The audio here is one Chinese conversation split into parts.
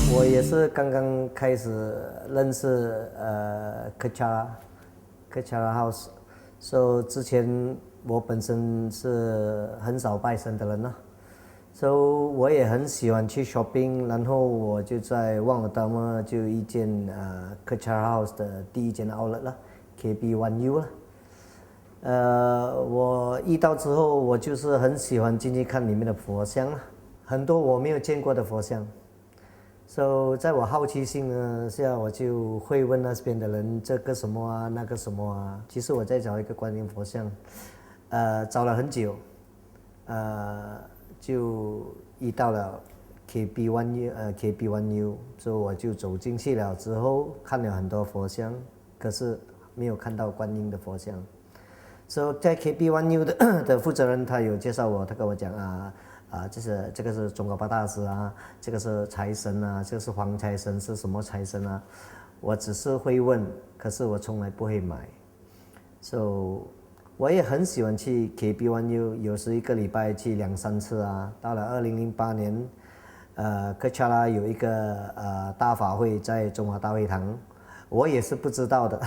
我也是刚刚开始认识Kechara House， 之前我本身是很少拜神的人呢，我也很喜欢去 shopping， 然后我就在旺尔达嘛就遇见Kechara House 的第一间 outlet 了 ，KB1U 了。我遇到之后，我就是很喜欢进去看里面的佛像了，很多我没有见过的佛像。在我好奇心呢下，我就会问那边的人这个什么啊，那个什么啊。其实我在找一个观音佛像，找了很久，就遇到了 KB1U， 我就走进去了之后看了很多佛像，可是没有看到观音的佛像。在 KB1U 的负责人他有介绍我，他跟我讲这个是中国八大师啊，这个是财神啊，这个是黄财神，是什么财神啊？我只是会问，可是我从来不会买。我也很喜欢去 KB1U， 有时一个礼拜去2-3次啊。到了2008年，Kechara 有一个大法会在中华大会堂，我也是不知道的。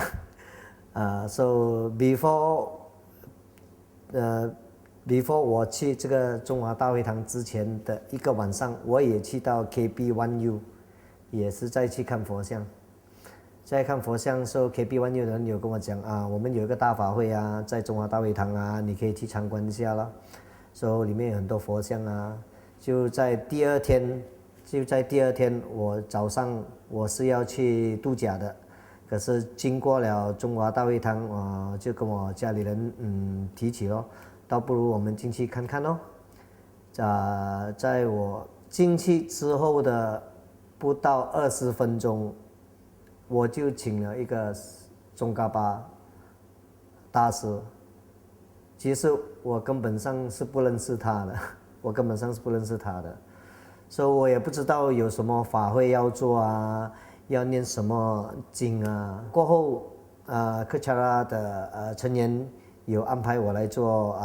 before 我去这个中华大会堂之前的一个晚上，我也去到 KB1U， 也是在去看佛像。在看佛像的时候 ，KB1U 的人有跟我讲我们有一个大法会啊，在中华大会堂啊，你可以去参观一下啦。里面有很多佛像啊。就在第二天，我早上我是要去度假的，可是经过了中华大会堂，就跟我家里人提起咯。倒不如我们进去看看咯。在我进去之后的不到20分钟，我就请了一个宗喀巴大师。其实我根本上是不认识他的，我也不知道有什么法会要做啊，要念什么经啊。过后Kechara 的成员有安排我来做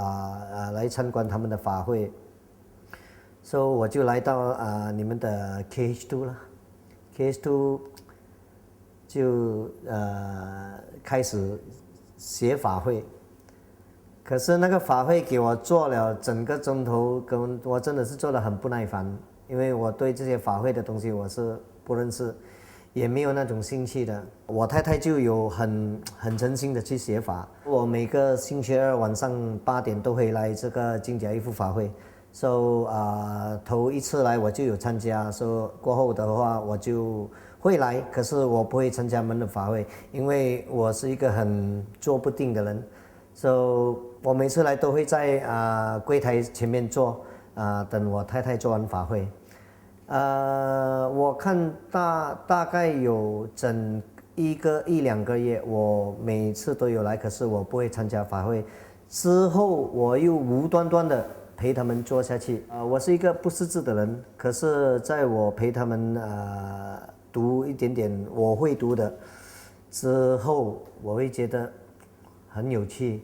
来参观他们的法会，我就来到你们的 KH2 了。KH2 就开始写法会，可是那个法会给我做了整个钟头，我真的是做得很不耐烦，因为我对这些法会的东西我是不认识，也没有那种兴趣的。我太太就有很诚心的去写法。我每个星期二晚上8点都会来这个金甲衣护法会，头一次来我就有参加，过后的话我就会来，可是我不会参加门的法会，因为我是一个很坐不定的人，我每次来都会在柜台前面坐，等我太太做完法会。我看大概有整1-2个月，我每次都有来，可是我不会参加法会。之后我又无端端的陪他们做下去。我是一个不识字的人，可是在我陪他们读一点点我会读的之后，我会觉得很有趣。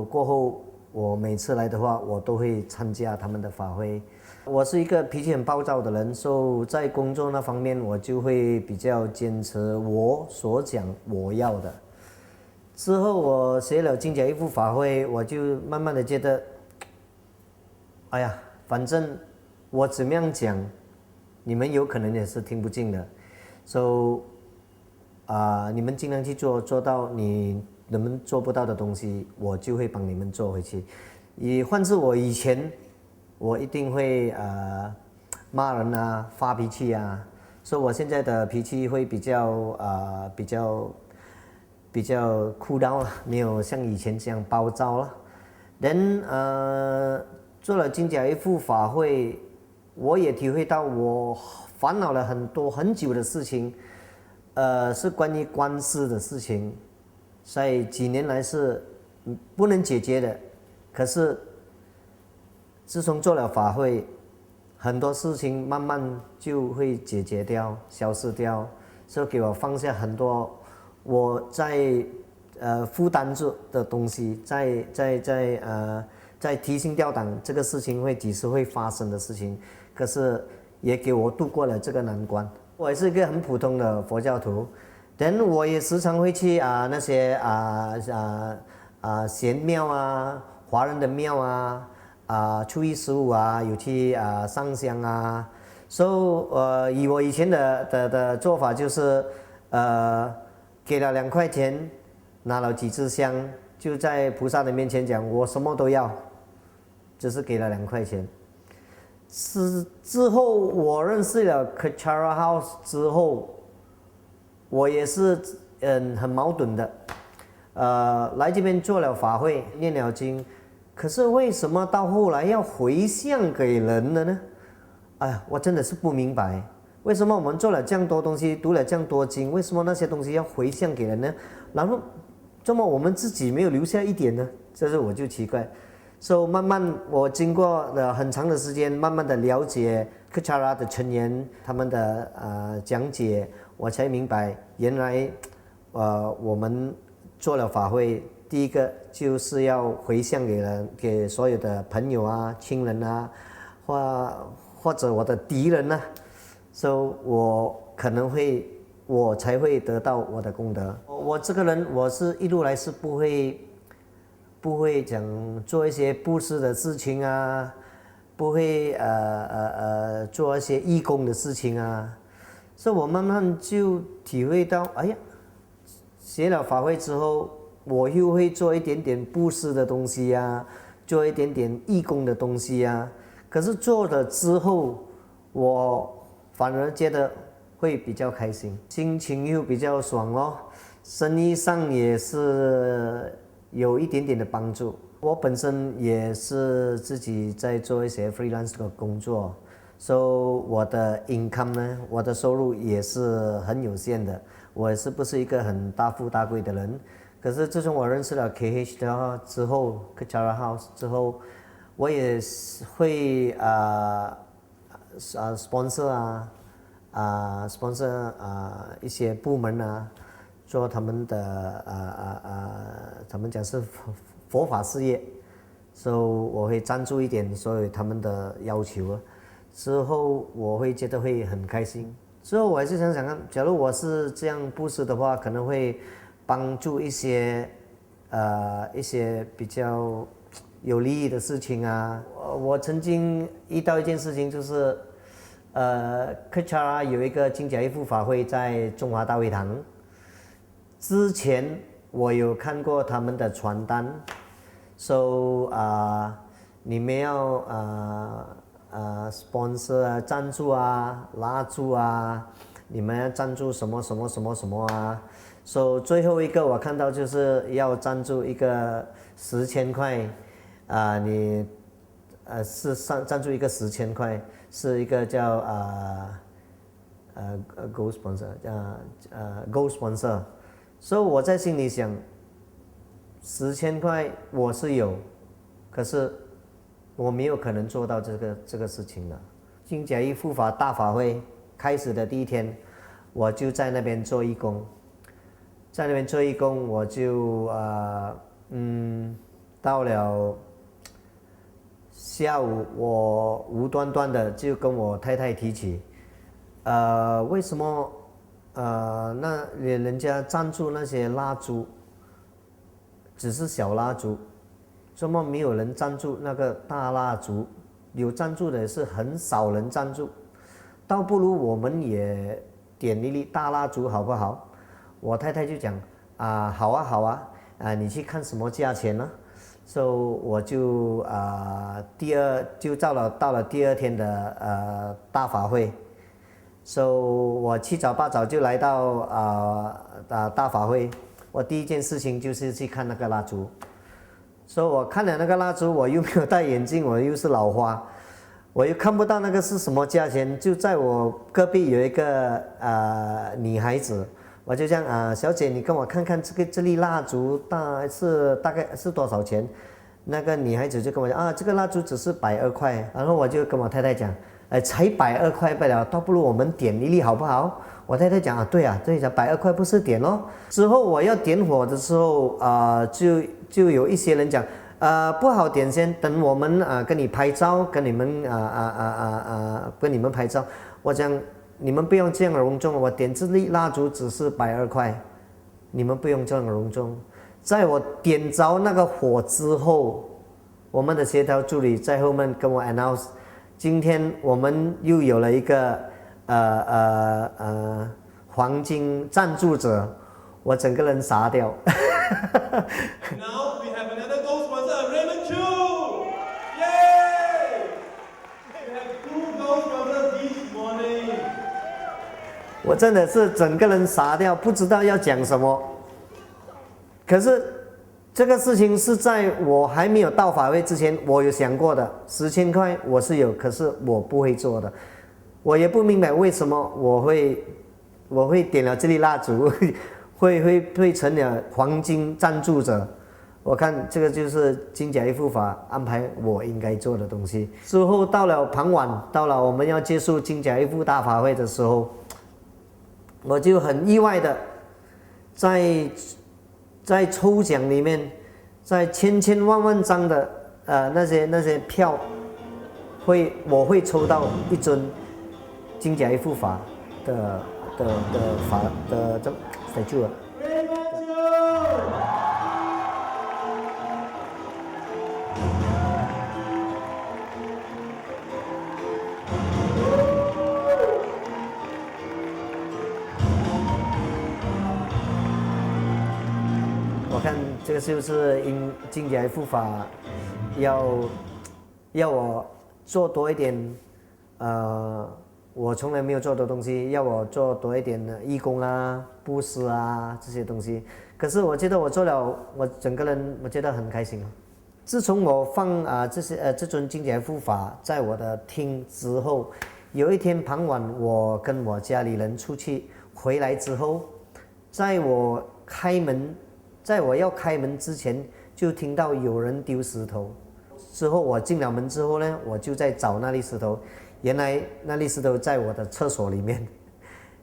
过后我每次来的话，我都会参加他们的法会。我是一个脾气很暴躁的人，在工作那方面我就会比较坚持我所讲我要的。之后我学了金甲衣护法会，我就慢慢的觉得，哎呀，反正我怎么样讲，你们有可能也是听不进的，你们尽量去做到你们做不到的东西，我就会帮你们做回去。换是我以前，我一定会骂人啊，发脾气啊，我现在的脾气会比较cool down了，没有像以前这样暴躁了。做了金甲衣护法会，我也体会到我烦恼了很久的事情，是关于官司的事情。在几年来是不能解决的，可是自从做了法会，很多事情慢慢就会解决掉、消失掉，就给我放下很多我在负担着的东西，在提心吊胆这个事情会几时会发生的事情，可是也给我度过了这个难关。我也是一个很普通的佛教徒，但我也时常会去那些贤庙啊、华人的庙啊。初一十五有去上香啊，以我以前的做法就是给了2块钱，拿了几支香，就在菩萨的面前讲我什么都要，只是给了2块钱。之后我认识了 Kechara House 之后，我也是很矛盾的，来这边做了法会，念了经。可是为什么到后来要回向给人了呢？我真的是不明白，为什么我们做了这样多东西，读了这样多经，为什么那些东西要回向给人呢？然后，怎么我们自己没有留下一点呢？这是我就奇怪。慢慢我经过了很长的时间，慢慢的了解 Kechara 的成员他们的讲解，我才明白原来我们做了法会。第一个就是要回向给人，给所有的朋友啊、亲人啊，或者我的敌人啊，我才会得到我的功德。我这个人，我是一路来是不会讲做一些布施的事情啊，不会做一些义工的事情啊，我慢慢就体会到，学了法会之后。我又会做一点点布施的东西啊，做一点点义工的东西啊。可是做了之后，我反而觉得会比较开心，心情又比较爽哦，生意上也是有一点点的帮助。我本身也是自己在做一些 freelance 的工作，我的 income 呢，我的收入也是很有限的。我也是不是一个很大富大贵的人。可是自从我认识了 KH 之后 ，Kechara House 之后，我也会sponsor sponsor 一些部门啊，做他们的他们讲是佛法事业，我会赞助一点所有他们的要求啊。之后我会觉得会很开心。之后我还是想想看，假如我是这样布施的话，可能会。帮助一些比较有利益的事情啊。我曾经遇到一件事情，就是Kechara 有一个金甲衣护法会在中华大会堂。之前我有看过他们的传单，你们要sponsor 啊、赞助啊、拉助啊，你们要赞助什么什么什么什么啊。最后一个我看到就是要赞助一个10,000块，是赞助一个10,000块，是一个叫Gold Sponsor， Gold Sponsor。我在心里想，10,000块我是有，可是我没有可能做到这个事情的。金甲衣护法大法会开始的第一天，我就在那边做义工。在那边做义工，我就到了下午，我无端端的就跟我太太提起，为什么那人家赞助那些蜡烛，只是小蜡烛，怎么没有人赞助那个大蜡烛？有赞助的是很少人赞助，倒不如我们也点一粒大蜡烛好不好？我太太就讲好啊好啊，你去看什么价钱呢？我就到了第二天的大法会，我7早8早就来到大法会。我第一件事情就是去看那个蜡烛，我看了那个蜡烛，我又没有戴眼镜，我又是老花，我又看不到那个是什么价钱。就在我隔壁有一个女孩子。我就这样小姐你跟我看看这粒蜡烛大概是多少钱？那个女孩子就跟我讲这个蜡烛只是120块，然后我就跟我太太讲，才120块不了，倒不如我们点一粒好不好？我太太讲对啊，对讲120块不是点咯。之后我要点火的时候就有一些人讲不好点先，等我们跟你拍照，跟你们拍照。我讲你们不用这样隆重，我点这粒蜡烛只是120块，你们不用这样隆重。在我点着那个火之后，我们的协调助理在后面跟我 announce， 今天我们又有了一个黄金赞助者，我整个人傻掉。Now we have another gold sponsor, Raymond Chu. Yay! We have 2 gold sponsors this morning. 我真的是整个人傻掉，不知道要讲什么。可是这个事情是在我还没有到法会之前，我有想过的，10千块我是有，可是我不会做的。我也不明白为什么我会点了这粒蜡烛，会成了黄金赞助者。我看这个就是金甲衣护法安排我应该做的东西。之后到了傍晚，到了我们要结束金甲衣护大法会的时候，我就很意外的在抽奖里面，在千万张的那些票，我会抽到一尊金甲衣护法的 statue。我看这个就是因金甲衣护法要我做多一点我从来没有做的东西，要我做多一点的义工布施这些东西。可是我觉得我做了，我整个人我觉得很开心。自从我放这尊金甲衣护法在我的厅之后，有一天傍晚，我跟我家里人出去回来之后，在我要开门之前，就听到有人丢石头。之后我进了门之后呢，我就在找那粒石头。原来那粒石头在我的厕所里面，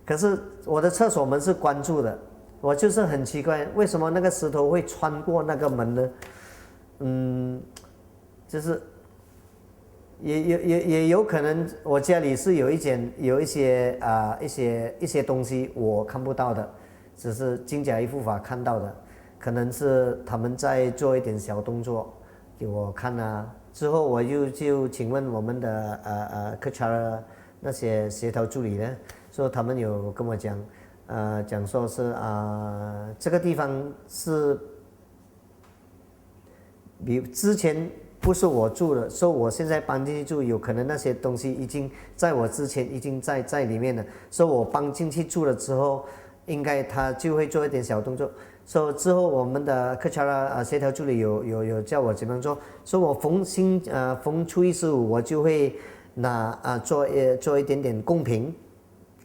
可是我的厕所门是关住的，我就是很奇怪，为什么那个石头会穿过那个门呢？就是也有可能我家里是有一些东西我看不到的，只是金甲衣护法看到的，可能是他们在做一点小动作给我看之后我就请问我们的Kechara 那些协调助理呢，说他们有跟我讲，讲说是这个地方是比之前不是我住的，说我现在搬进去住，有可能那些东西已经在我之前已经在里面了，说我搬进去住了之后，应该他就会做一点小动作。所以之后我们的Kechara协调助理有叫我怎么样做，说我逢初一15我就会做一点点贡品，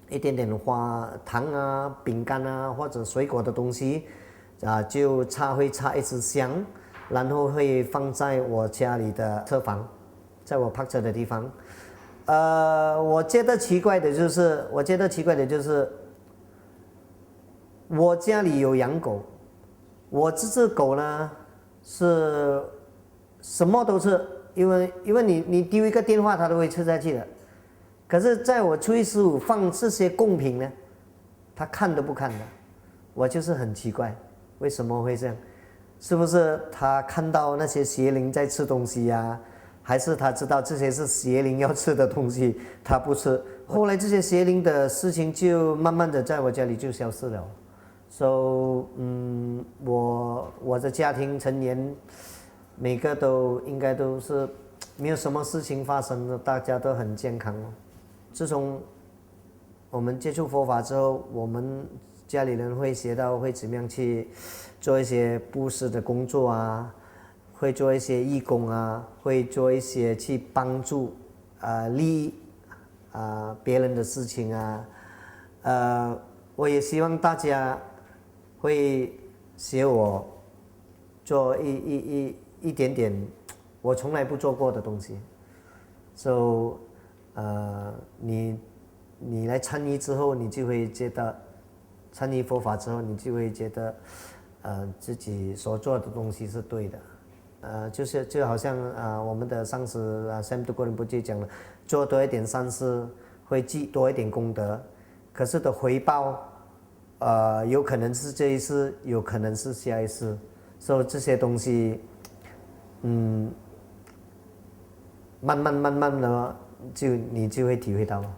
一点点花糖饼干或者水果的东西就会插一支香，然后会放在我家里的车房，在我泊车的地方。我觉得奇怪的就是我家里有养狗，我这只狗呢是什么都吃，因为你丢一个电话它都会吃下去的。可是在我初一15放这些贡品呢，它看都不看的，我就是很奇怪，为什么会这样？是不是它看到那些邪灵在吃东西还是他知道这些是邪灵要吃的东西，他不吃？后来这些邪灵的事情就慢慢的在我家里就消失了。So， 我的家庭成员每个应该都是没有什么事情发生的，大家都很健康。自从我们接触佛法之后，我们家里人会学到会怎么样去做一些布施的工作会做一些义工会做一些去帮助利益别人的事情我我也希望大家会学我做一点点我从来不做过的东西。So， 你来参与之后，你就会觉得参与佛法之后，你就会觉得自己所做的东西是对的。就好像我们的上师Tsemtulku Youtube讲了，做多一点善事会积多一点功德，可是的回报有可能是这一世，有可能是下一世，所以这些东西慢慢的你就会体会到了。